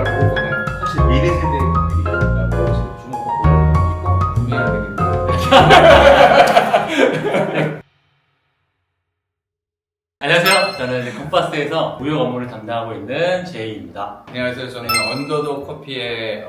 거라고 보는 사실 미래 세대의 분위기라고 지금 주목받고 있는 분해야 되겠네. 안녕하세요. 저는 이제 컴파스에서 무역 업무를 담당하고 있는 제이입니다. 안녕하세요. 저는 언더독 커피의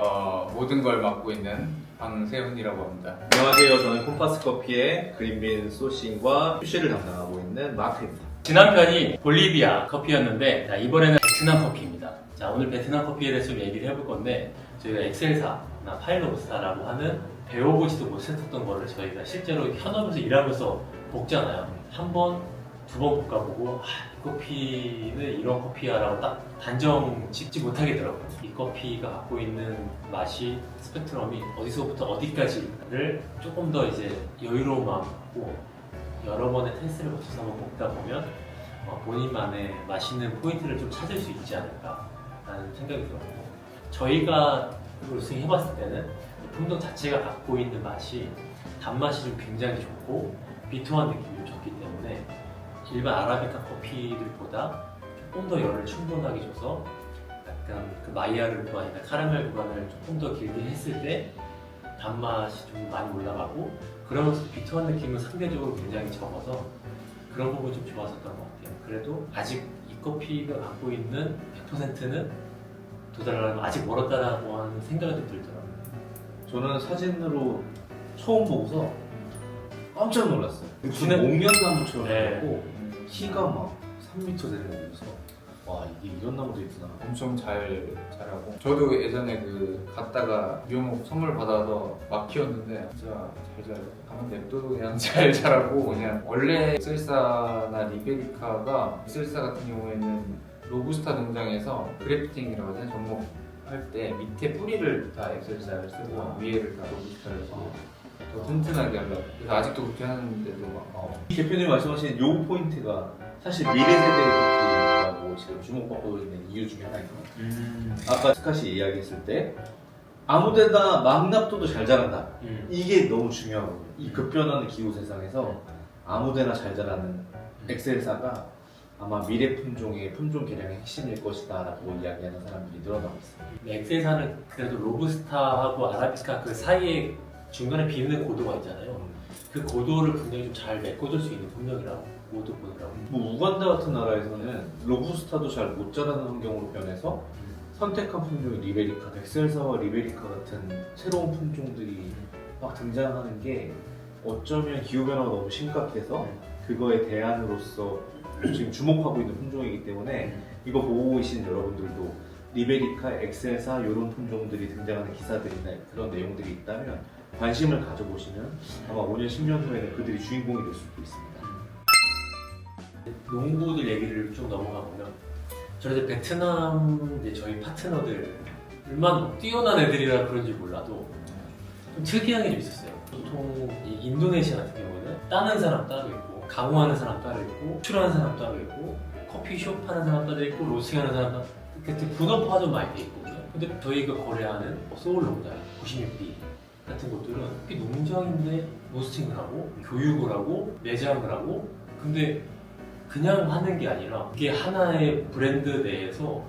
모든 걸 맡고 있는 방세훈이라고 합니다. 안녕하세요. 저는 콤파스 커피의 그린빈 소싱과 퓨시를 담당하고 있는 마크입니다. 지난 편이 볼리비아 커피였는데 자, 이번에는 베트남 커피입니다. 자, 오늘 베트남 커피에 대해서 좀 얘기를 해볼 건데 저희가 엑셀사나 파일로브스타라고 하는 배워보지도 못했었던 거를 저희가 실제로 현업에서 일하면서 먹잖아요. 한 번, 두 번 볶아보고 이 커피는 이런 커피야 라고 딱 단정 짓지 못하겠더라고요. 이 커피가 갖고 있는 맛이 스펙트럼이 어디서부터 어디까지를 조금 더 이제 여유로운 마음을 갖고 여러 번의 테스트를 거쳐서 한번 볶다 보면 본인만의 맛있는 포인트를 좀 찾을 수 있지 않을까라는 생각이 들었고, 저희가 로스팅 해봤을 때는 품종 자체가 갖고 있는 맛이 단맛이 좀 굉장히 좋고 비투한 느낌이 좀 좋기 때문에 일반 아라비카 커피들보다 조금 더 열을 충분하게 줘서 약간 그 마이야르 구간이나 카라멜 구간을 조금 더 길게 했을 때 단맛이 좀 많이 올라가고, 그러면서 비투한 느낌은 상대적으로 굉장히 적어서 그런 부분이 좀 좋았었던 것 같아요. 그래도 아직 이 커피가 갖고 있는 100%는 도달하려면 아직 멀었다라고 하는 생각이 좀 들더라고요. 저는 사진으로 처음 보고서 깜짝 놀랐어요. 무슨 저는- 목련나무처럼 네. 생겼고 키가 막 3m 되는 거 보면서 와, 이게 이런 나무도 있구나. 엄청 잘 자라고. 저도 예전에 갔다가 미용업 선물 받아서 막 키웠는데 진짜 잘 자라요. 가만 냅둬도 그냥 잘 자라고. 그냥 원래 엑셀사나 리베리카가, 엑셀사 같은 경우에는 로부스타 농장에서 그래프팅이라고 하잖아요. 접목할 때 밑에 뿌리를 다 엑셀사를 쓰고 위에를 다 로부스타를 쓰고 더 튼튼하게 하려고. 그래서 아직도 그렇게 하는데도 막 대표님 말씀하신 요 포인트가 사실 미래 세대의 커피라고 지금 주목받고 있는 이유 중에 하나거든요. 아까 스카시 이야기했을 때 아무데나 막 놔둬도 잘 자란다. 이게 너무 중요하거든요. 이 급변하는 기후 세상에서 아무데나 잘 자라는 엑셀사가 아마 미래 품종의 품종 개량의 핵심일 것이다 라고 이야기하는 사람들이 늘어나고 있습니다. 엑셀사는 그래도 로부스타하고 아라비카 그 사이에 중간에 비는 고도가 있잖아요. 그 고도를 굉장히 좀 잘 메꿔줄 수 있는 품종이라고 모두 보더라고요. 뭐 우간다 같은 나라에서는 로부스타도 잘 못 자라는 환경으로 변해서 선택한 품종이 리베리카, 엑셀사와 리베리카 같은 새로운 품종들이 막 등장하는 게 어쩌면 기후변화가 너무 심각해서 그거에 대안으로서 지금 주목하고 있는 품종이기 때문에 이거 보고 계신 여러분들도 리베리카, 엑셀사 이런 품종들이 등장하는 기사들이나 그런 내용들이 있다면 관심을 가져보시면 아마 5년, 10년 후에는 그들이 주인공이 될 수도 있습니다. 농부들 얘기를 좀 넘어가 보면 저희 베트남 이제 저희 파트너들 얼마나 뛰어난 애들이라 그런지 몰라도 좀 특이한 게 좀 있었어요. 보통 이 인도네시아 같은 경우는 따는 사람 따로 있고 가공하는 사람 따로 있고 수출하는 사람 따로 있고 커피숍 하는 사람 따로 있고 로스팅하는 사람 따로 이렇게 분업화가 좀 많이 돼 있거든요. 근데 저희가 거래하는 소울 농장 96B 같은 곳들은 이렇게 농장인데 로스팅을 하고 교육을 하고 매장을 하고, 근데 그냥 하는 게 아니라 이게 하나의 브랜드 내에서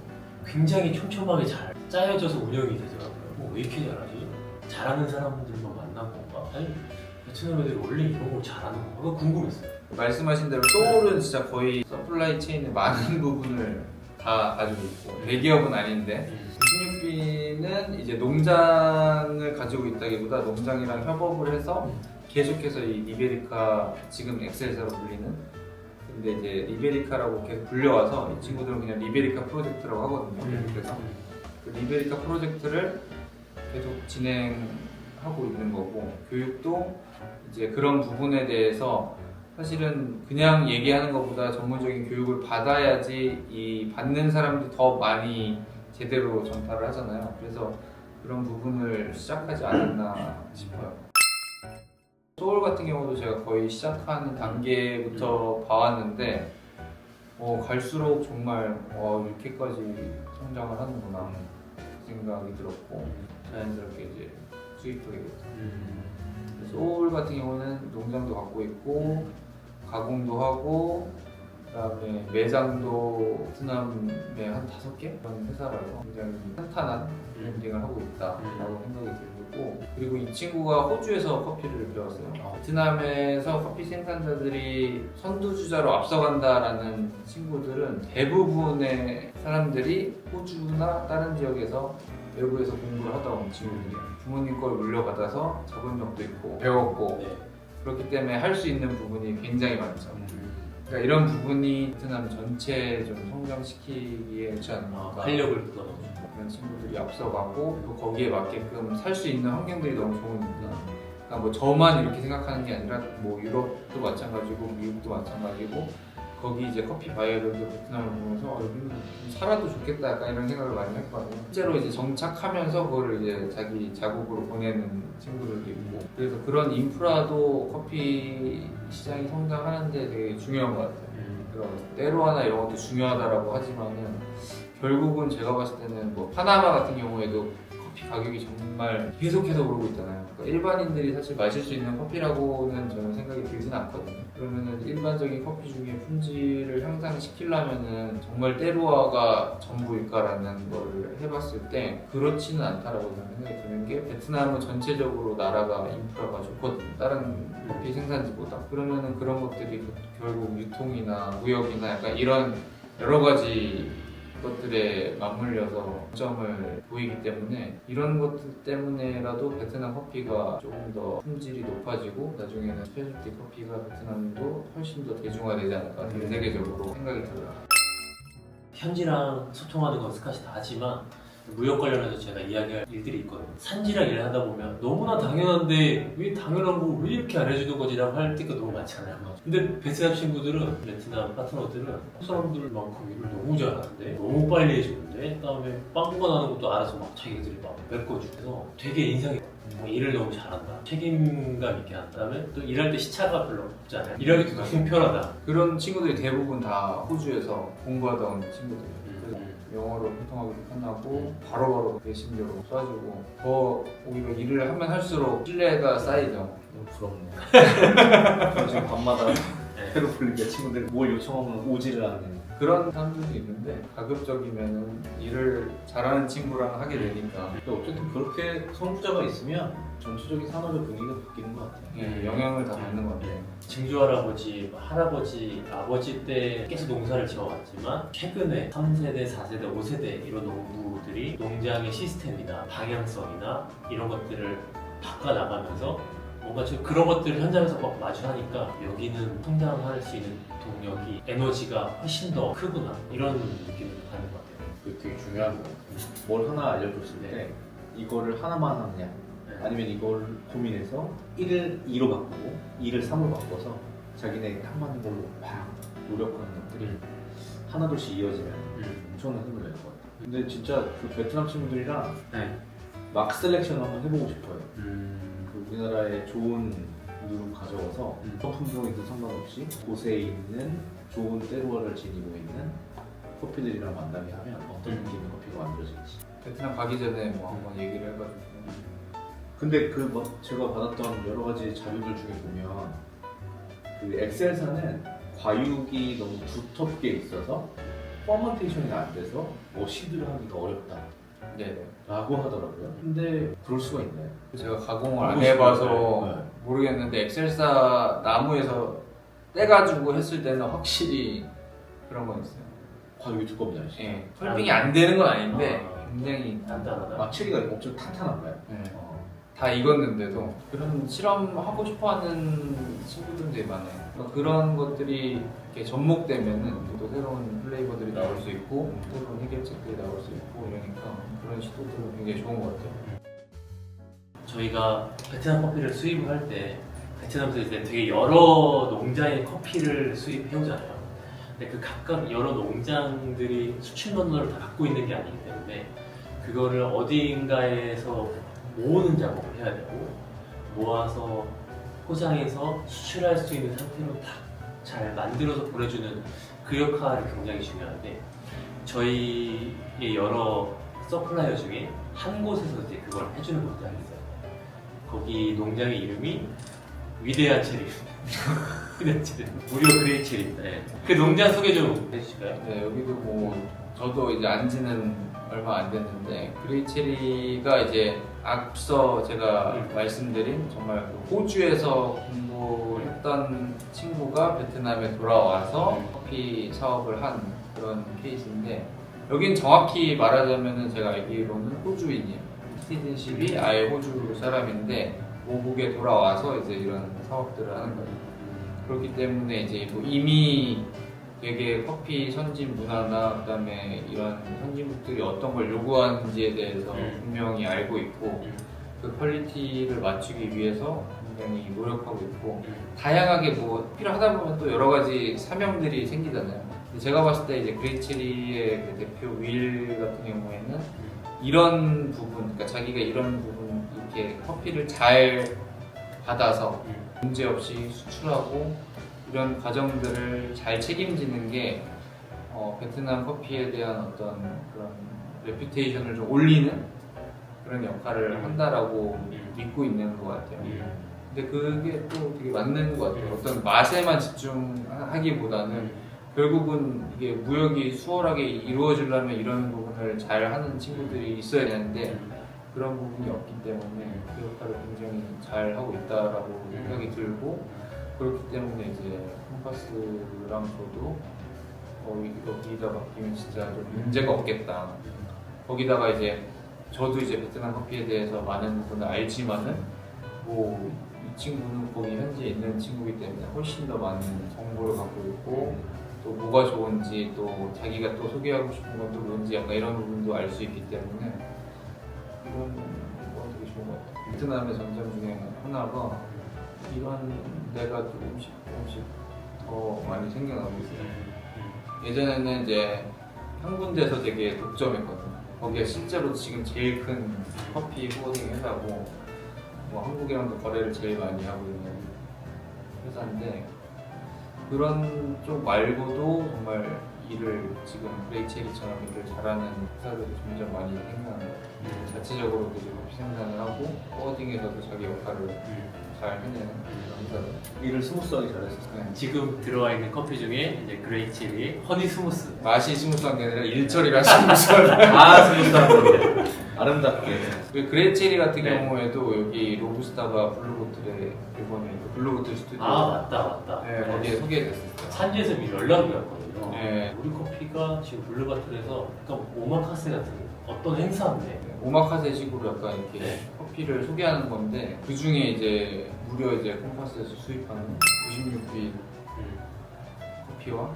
굉장히 촘촘하게 잘 짜여져서 운영이 되더라고요. 왜 이렇게 잘하지? 잘하는 사람들만 만난 건가? 아니 베트남 애들이 원래 이런 걸 잘하는 건가? 그거 궁금했어요. 말씀하신 대로 소울은 진짜 거의 서플라이 체인의 많은 부분을 다 가지고 있고 대기업은 아닌데, 16B는 이제 농장을 가지고 있다기보다 농장이랑 협업을 해서 계속해서 이 리베리카, 지금 엑셀사로 불리는, 근데 이제 리베리카라고 계속 불려와서 이 친구들은 그냥 리베리카 프로젝트라고 하거든요. 그래서 그 리베리카 프로젝트를 계속 진행하고 있는 거고, 교육도 이제 그런 부분에 대해서 사실은 그냥 얘기하는 것보다 전문적인 교육을 받아야지 이 받는 사람들이 더 많이 제대로 전파를 하잖아요. 그래서 그런 부분을 시작하지 않았나 싶어요. 소울 같은 경우도 제가 거의 시작하는 단계부터 봐왔는데 갈수록 정말 이렇게까지 성장을 하는구나 생각이 들었고, 자연스럽게 이제 수입하게 됐죠. 소울 같은 경우는 농장도 갖고 있고 가공도 하고 그다음에 매장도 베트남에 한 5개 그런 회사라서 굉장히 탄탄한 브랜딩을 하고 있다라고 생각이 들고, 그리고 이 친구가 호주에서 커피를 배웠어요. 베트남에서 커피 생산자들이 선두주자로 앞서간다라는 친구들은 대부분의 사람들이 호주나 다른 지역에서 외국에서 공부를 하다 온 친구들이에요. 부모님 걸 물려받아서 적응력도 있고 배웠고 네. 그렇기 때문에 할 수 있는 부분이 굉장히 많죠. 그러니까 이런 부분이 베트남 전체 좀 성장시키기에 좋지 않나. 활력을 불어넣는. 그런 친구들이 앞서가고 또 거기에 맞게끔 살 수 있는 환경들이 너무 좋으니까. 그러니까 뭐 저만 이렇게 생각하는 게 아니라 뭐 유럽도 마찬가지고 미국도 마찬가지고 거기 이제 커피 바이어들도 베트남을 보면서 여기는 좀 살아도 좋겠다 약간 이런 생각을 많이 했거든요. 실제로 이제 정착하면서 그거를 이제 자기 자국으로 보내는 친구들도 있고, 그래서 그런 인프라도 커피 시장이 성장하는데 되게 중요한 것 같아요. 그래서 때로하나 이런 것도 중요하다라고 하지만은 결국은 제가 봤을 때는 뭐 파나마 같은 경우에도 커피 가격이 정말 계속해서 오르고 있잖아요. 그러니까 일반인들이 사실 마실 수 있는 커피라고는 저는 생각이 들진 않거든요. 그러면은 일반적인 커피 중에 품질을 향상시키려면은 정말 때루아가 전부일까라는 거를 해봤을 때 그렇지는 않다라고 저는 생각이 드는 게, 베트남은 전체적으로 나라가 인프라가 좋거든요. 다른 커피 생산지보다. 그러면은 그런 것들이 결국 유통이나 무역이나 약간 이런 여러 가지 것들에 맞물려서 점을 보이기 때문에, 이런 것들 때문에라도 베트남 커피가 조금 더 품질이 높아지고 나중에는 스페셜티 커피가 베트남도 훨씬 더 대중화되지 않을까, 전 세계적으로 생각이 들어요. 현지랑 소통하는 건 스카시 다 하지만 무역 관련해서 제가 이야기할 일들이 있거든요. 산지랑 일을 하다 보면 너무나 당연한데 왜 당연한 거 왜 이렇게 안 해주는 거지라고 할 때가 너무 많잖아요. 근데 베트남 친구들은, 베트남 파트너들은 사람들만큼 일을 너무 잘하는데 너무 빨리 해주는데, 그다음에 빵꾸가 나는 것도 알아서 막 자기들이 막 메꿔주면서 되게 인상이 일을 너무 잘한다, 책임감 있게 한다. 그다음에 또 일할 때 시차가 별로 없잖아요. 일하기도 너무 편하다. 그런 친구들이 대부분 다 호주에서 공부하다 온 친구들이에요. 그래서 영어로 소통하기도 편하고 바로바로 메신저로 쏴주고, 더 오히려 일을 하면 할수록 신뢰가 쌓이죠. 너무 부럽네요. 저 지금 밤마다 네. 페로폴리비아 친구들이 뭘 요청하면 오지를 않는. 그런 사람들도 있는데 가급적이면은 일을 잘하는 친구랑 하게 되니까 근데 어쨌든 그렇게 선구자가 있으면 전체적인 산업의 분위기가 바뀌는 것 같아요. 영향을 다 받는 것 같아요. 증조 할아버지, 할아버지, 아버지 때 계속 농사를 지어왔지만 최근에 3세대, 4세대, 5세대 이런 농부들이 농장의 시스템이나 방향성이나 이런 것들을 바꿔나가면서 뭔가 지금 그런 것들을 현장에서 막 마주하니까 여기는 성장할 수 있는 동력이, 에너지가 훨씬 더 크구나, 이런 느낌을 받는 것 같아요. 그게 되게 중요한 거 같아요. 뭘 하나 알려줬을 때 이거를 하나만 하느냐, 아니면 이걸 고민해서 1을 2로 바꾸고 2를 3으로 바꿔서 자기네 딱 맞는 걸로 막 노력하는 것들이 하나둘씩 이어지면 엄청난 힘을 낼 것 같아요. 근데 진짜 그 베트남 친구들이랑 네. 막 셀렉션 한번 해보고 싶어요. 그 우리나라에 좋은 누를 가져와서 어떤 품종이든 상관없이 곳에 있는 좋은 때루아를 지니고 있는 커피들이랑 만나게 하면 어떤 느낌의 커피가 만들어질지. 베트남 가기 전에 뭐 한번 얘기를 해가지고. 근데 그 막 제가 받았던 여러 가지 자료들 중에 보면 그 엑셀사는 과육이 너무 두텁게 있어서 퍼먼테이션이 안 돼서 시드를 하기가 어렵다 네. 라고 하더라고요. 근데 그럴 수가 있나요? 제가 가공을 안 해봐서 모르겠는데 엑셀사 나무에서 떼가지고 했을 때는 확실히 그런 건 있어요. 과육이 두껍냐? 예. 펄빙이 안 되는 건 아닌데 굉장히 단단하다. 마취기가 엄청 탄탄한가요? 네. 다 익었는데도 그런 실험하고 싶어하는 친구들도 되게 많아요. 그러니까 그런 것들이 이렇게 접목되면은 또 새로운 플레이버들이 나올 수 있고 새로운 해결책들이 나올 수 있고 이러니까 그런 시도들은 굉장히 좋은 것 같아요. 저희가 베트남 커피를 수입을 할 때 베트남에서 이제 되게 여러 농장의 커피를 수입해 오잖아요. 근데 그 각각 여러 농장들이 수출 면허를 다 갖고 있는 게 아니기 때문에 그거를 어딘가에서 모으는 작업을 해야 되고, 모아서 포장해서 수출할 수 있는 상태로 다 잘 만들어서 보내주는 그 역할이 굉장히 중요한데, 저희의 여러 서플라이어 중에 한 곳에서 이제 그걸 해주는 곳들이 있어요. 거기 농장의 이름이 위대한 체리 그레이체리 무료 그레이체리입니다. 네. 그 농장 소개 좀 해주실까요? 네, 여기도 뭐 저도 이제 안 지는 얼마 안 됐는데 그레이체리가 이제 앞서 제가 말씀드린 정말 그 호주에서 공부했던 친구가 베트남에 돌아와서 커피 사업을 한 그런 케이스인데 여긴 정확히 말하자면은 제가 알기로는 호주인이에요. 시티즌십이 아예 호주 사람인데 모국에 돌아와서 이제 이런 사업들을 하는 거예요. 그렇기 때문에 이제 뭐 이미 되게 커피 선진 문화나 그다음에 이런 선진국들이 어떤 걸 요구하는지에 대해서 분명히 알고 있고 그 퀄리티를 맞추기 위해서 굉장히 노력하고 있고 다양하게 뭐 필요하다 보면 또 여러 가지 사명들이 생기잖아요. 근데 제가 봤을 때 이제 그레이체리의 그 대표 윌 같은 경우에는 이런 부분, 그러니까 자기가 이런 부분 이렇게 커피를 잘 받아서 문제 없이 수출하고 이런 과정들을 잘 책임지는 게 베트남 커피에 대한 어떤 그런 레퓨테이션을 좀 올리는 그런 역할을 한다라고 믿고 있는 것 같아요. 근데 그게 또 되게 맞는 것 같아요. 어떤 맛에만 집중하기보다는 결국은 이게 무역이 수월하게 이루어지려면 이런 부분을 잘 하는 친구들이 있어야 되는데 그런 부분이 없기 때문에 그 역할을 굉장히 잘 하고 있다라고 생각이 들고 그렇기 때문에 이제 컴파스랑 저도 여기다 맡기면 진짜 좀 문제가 없겠다. 거기다가 이제 저도 이제 베트남 커피에 대해서 많은 부분을 알지만은 뭐 이 친구는 거기 현지에 있는 친구이기 때문에 훨씬 더 많은 정보를 갖고 있고 또 뭐가 좋은지 또 자기가 또 소개하고 싶은 것도 뭔지 약간 이런 부분도 알 수 있기 때문에 이런 거 되게 좋은 것 같아요. 베트남의 장점 중에 하나가 이런 데가 조금씩 더 많이 생겨나고 있어요. 예전에는 이제 한 군데서 되게 독점했거든요. 거기가 실제로 지금 제일 큰 커피 후어딩 회사고 뭐 한국이랑도 거래를 제일 많이 하고 있는 회사인데 그런 쪽 말고도 정말 일을 지금 그레이체리처럼 일을 잘하는 회사들이 점점 많이 생겨나는 것 같아요. 자체적으로 이제 커피 생산을 하고 후어딩에서도 자기 역할을 잘 해내는 그런 회사들. 일을 스무스하게 잘했었어요. 네. 지금 들어와 있는 커피 중에 이제 그레이체리의 허니 스무스. 맛이 스무스한 게 아니라 일처리가 스무스하다. 아 스무스한 겁니다. 아름답게. 그 그레이체리 같은 네. 경우에도 여기 로부스타가 블루보틀에 이번에 블루보틀 스튜디오 아 맞다. 네, 거기에 소개됐었어요. 산지에서 미리 연락이 왔거든요. 네. 우리 커피가 지금 블루바틀에서 약간 오마카세 같은 어떤 행사인데 오마카세식으로 약간 이렇게 네. 커피를 소개하는 건데 그 중에 이제 무려 이제 콤파스에서 수입하는 96비 커피와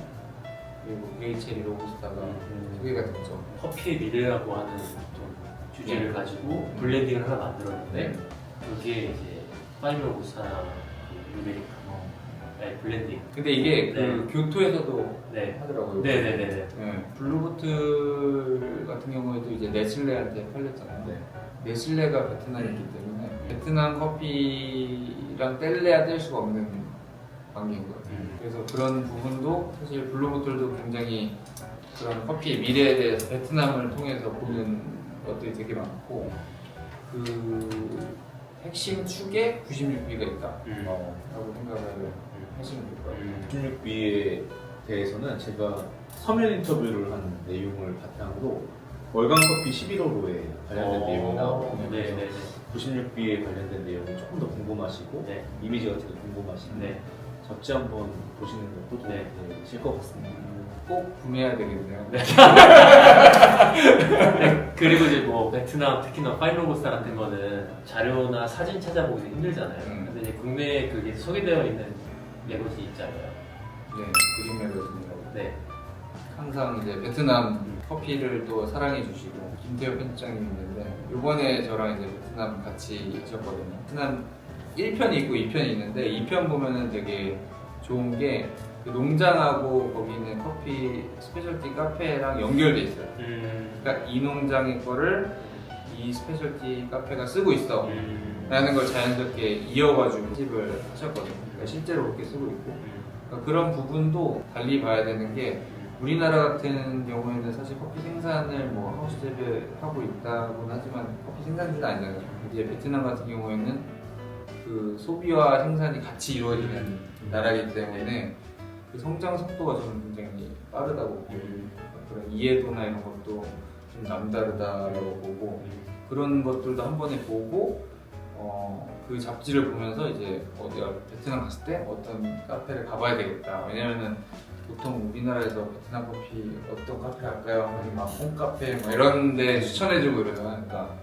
그리고 그레이체리 로부스타가 소개가 됐죠. 커피의 미래라고 하는 좀 주제를 네. 가지고 블렌딩을 하나 만들었는데 네. 그게 이제 파이로부스타나 루베리카 블렌딩. 근데 이게 그 네. 교토에서도 네. 하더라고요. 네네네네. 네. 블루보틀 같은 경우에도 이제 네슬레한테 팔렸잖아요. 네. 네슬레가 베트남이기 때문에 베트남 커피랑 뗄래야 뗄 수가 없는 관계인 거예요. 그래서 그런 부분도 사실 블루보틀도 굉장히 그런 커피의 미래에 대해서 베트남을 통해서 보는 것들이 되게 많고 그 핵심 축에 96B가 있다 라고 생각을 하시면 될 것 같아요. 96B에 대해서는 제가 서면 인터뷰를 한 내용을 바탕으로 월간커피 11호로에 관련된 내용이 나오거든요. 그래서 네네네. 96B에 관련된 내용이 조금 더 궁금하시고 네. 이미지 같은 게 궁금하시면 네. 잡지 한번 보시는 것도 도움이 네. 되실 것 같습니다. 꼭 구매해야 되겠네요. 네, 그리고 이제 뭐 베트남 특히나 파이로보스타 같은 거는 자료나 사진 찾아보기 힘들잖아요. 근데 이제 국내에 그게 소개되어 있는 매거진이 있잖아요. 네, 그림 매거진이라고. 네. 항상 이제 베트남 커피를 또 사랑해 주시고 김태호 편집장님이 있는데 이번에 저랑 이제 베트남 같이 하셨거든요. 베트남 1편이 있고 2편이 있는데 2편 보면은 되게 좋은 게 그 농장하고 거기 있는 커피 스페셜티 카페랑 연결돼 있어요. 그러니까 이 농장의 거를 이 스페셜티 카페가 쓰고 있어 라는 걸 자연스럽게 이어가지고 편집을 하셨거든요. 그러니까 실제로 그렇게 쓰고 있고 그러니까 그런 부분도 달리 봐야 되는 게 우리나라 같은 경우에는 사실 커피 생산을 뭐 하우스 재배하고 있다고는 하지만 커피 생산지는 아니잖아요. 이제 베트남 같은 경우에는 그 그 소비와 생산이 같이 이루어지는 나라이기 때문에 그 성장 속도가 저는 굉장히 빠르다고 보고 그런 이해도나 이런 것도 좀 남다르다고 보고 그런 것들도 한 번에 보고 그 잡지를 보면서 이제 어디가 베트남 갔을 때 어떤 카페를 가봐야 되겠다. 왜냐면은 보통 우리나라에서 베트남 커피 어떤 카페 갈까요? 하면 막 홈카페 뭐 이런 데 추천해주고 이러잖아요. 그러니까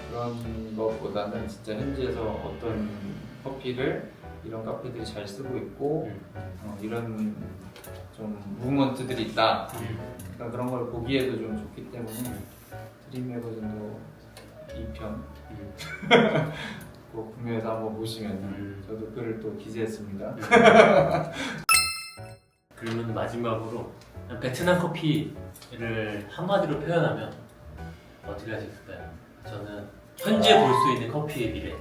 그런 것보다는 진짜 현지에서 어떤 커피를 이런 카페들이 잘 쓰고 있고 이런 좀 무브먼트들이 있다. 그러니까 그런 걸 보기에도 좀 좋기 때문에 드림 매거진도 2편 꼭 구매해서 한번 보시면 저도 글을 또 기재했습니다. 그러면 마지막으로 베트남 커피를 한마디로 표현하면 어떻게 하실까요? 저는 현재 볼 수 있는 커피의 미래.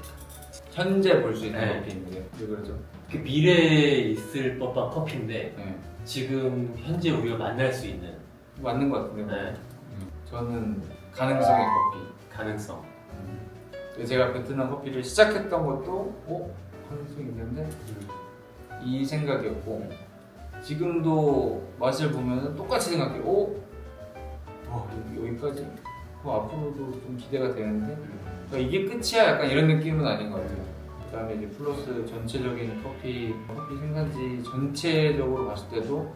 현재 볼 수 있는 네. 커피인데 왜 그러죠? 그 미래에 있을 법한 커피인데 네. 지금 현재 우리가 만날 수 있는 맞는 것 같은데 네, 저는 가능성의 커피. 가능성. 제가 베트남 커피를 시작했던 것도 가능성이 있는데 이 생각이었고 지금도 맛을 보면 똑같이 생각해요. 여기까지? 앞으로도 좀 기대가 되는데 그러니까 이게 끝이야? 약간 이런 느낌은 아닌 것 같아요. 그 다음에 이제 플러스 전체적인 커피 생산지 전체적으로 봤을 때도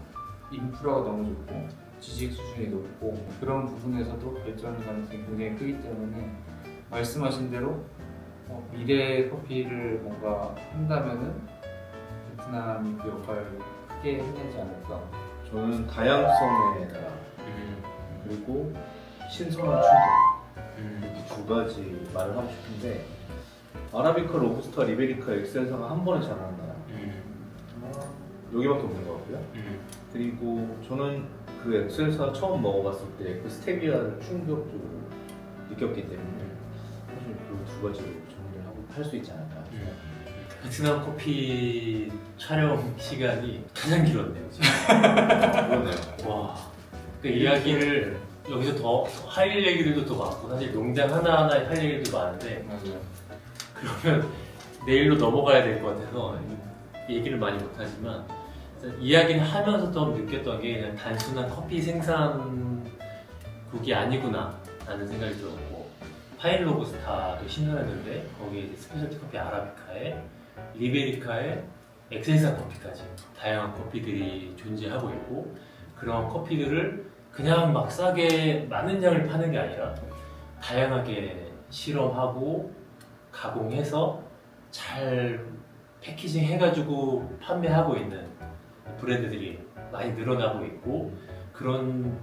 인프라가 너무 좋고 지식 수준이 높고 그런 부분에서도 발전 가능성이 굉장히 크기 때문에 말씀하신 대로 미래 커피를 뭔가 한다면은 베트남이 그 역할을 크게 해내지 않을까. 저는 다양성의 나라 그리고 신선한 충격 이렇게 두 가지 말을 하고 싶은데 아라비카, 로부스타, 리베리카, 엑셀사가 한 번에 자라는 나라 여기밖에 없는 것 같고요. 그리고 저는 그 엑셀사 처음 먹어봤을 때 그 스테비아를 충격적으로 느꼈기 때문에 사실 그 두 가지로 정리를 하고 할 수 있지 않을까. 베트남 커피 촬영 시간이 가장 길었네요. 지금. 그러네요. 와, 그 이야기를 여기서 더 할 얘기들도 더 많고 사실 농장 하나하나에 할 얘기도 많은데 맞아요. 그러면 내일로 넘어가야 될 것 같아서 얘기를 많이 못하지만 이야기를 하면서 더 느꼈던 게 그냥 단순한 커피 생산국이 아니구나 라는 생각이 들었고 파인 로부스타도 신선했는데 거기에 이제 스페셜티 커피 아라비카에 리베리카에 엑셀사 커피까지 다양한 커피들이 존재하고 있고 그런 커피들을 그냥 막 싸게 많은 양을 파는 게 아니라 다양하게 실험하고 가공해서 잘 패키징 해가지고 판매하고 있는 브랜드들이 많이 늘어나고 있고 그런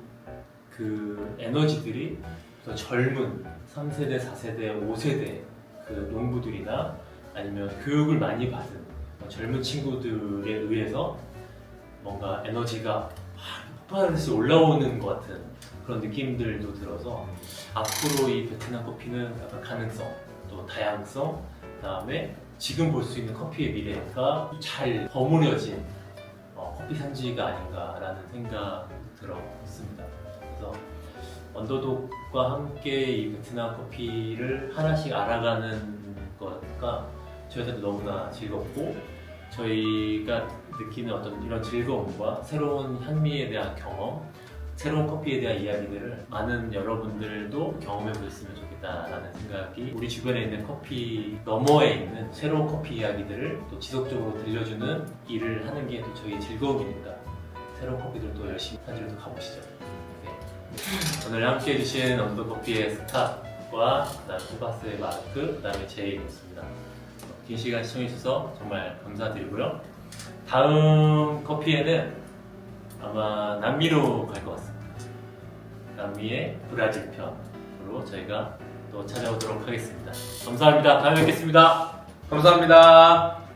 그 에너지들이 더 젊은 3세대, 4세대, 5세대 그 농부들이나 아니면 교육을 많이 받은 젊은 친구들에 의해서 뭔가 에너지가 폭발해서 올라오는 것 같은 그런 느낌들도 들어서 앞으로 이 베트남 커피는 약간 가능성, 또 다양성, 그다음에 지금 볼 수 있는 커피의 미래가 잘 버무려진 커피 산지가 아닌가라는 생각이 들었습니다. 그래서 언더독과 함께 이 베트남 커피를 하나씩 알아가는 것과 저희한테도 너무나 즐겁고 저희가 느끼는 어떤 이런 즐거움과 새로운 향미에 대한 경험, 새로운 커피에 대한 이야기들을 많은 여러분들도 경험해 보셨으면 좋겠다라는 생각이 우리 주변에 있는 커피 너머에 있는 새로운 커피 이야기들을 또 지속적으로 들려주는 일을 하는 게 또 저희의 즐거움이니까 새로운 커피들도 열심히 산지로 또 가보시죠. 네. 오늘 함께 해주신 언더커피의 스탑과 그다음 쿠바스의 마크, 그다음에 제이였습니다. 긴 시간 시청해주셔서 정말 감사드리고요. 다음 커피에는 아마 남미로 갈 것 같습니다. 남미의 브라질 편으로 저희가 또 찾아오도록 하겠습니다. 감사합니다. 다음에 뵙겠습니다. 감사합니다.